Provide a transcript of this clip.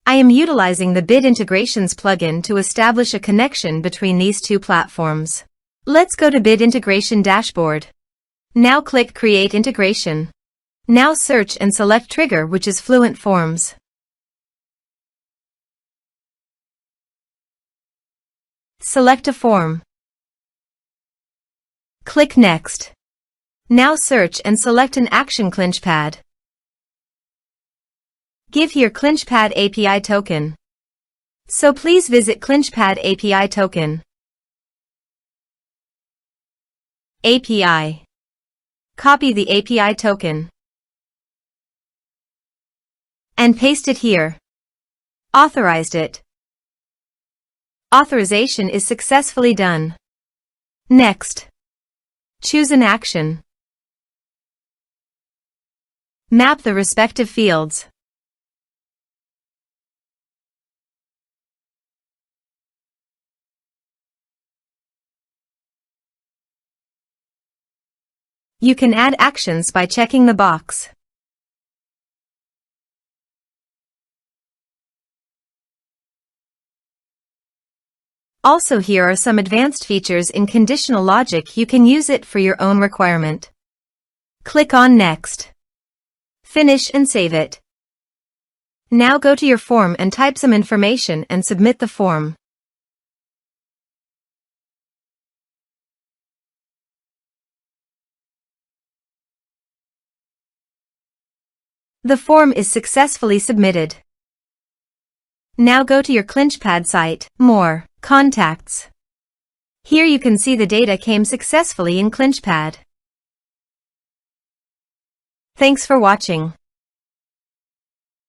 I am utilizing the Bit Integrations plugin to establish a connection between these two platforms. Let's go to Bit Integration Dashboard. Now click Create Integration. Now search and select trigger, which is Fluent Forms. Select a form. Click Next. Now search and select an action ClinchPad. Give here ClinchPad API token. So please visit ClinchPad API token. API. Copy the API token and paste it here. Authorized it. Authorization is successfully done. Next. Choose an action. Map the respective fields. You can add actions by checking the box. Also, here are some advanced features in conditional logic. You can use it for your own requirement. Click on Next. Finish and save it. Now go to your form and type some information and submit the form. The form is successfully submitted. Now go to your ClinchPad site, More, Contacts. Here you can see the data came successfully in ClinchPad. Thanks for watching.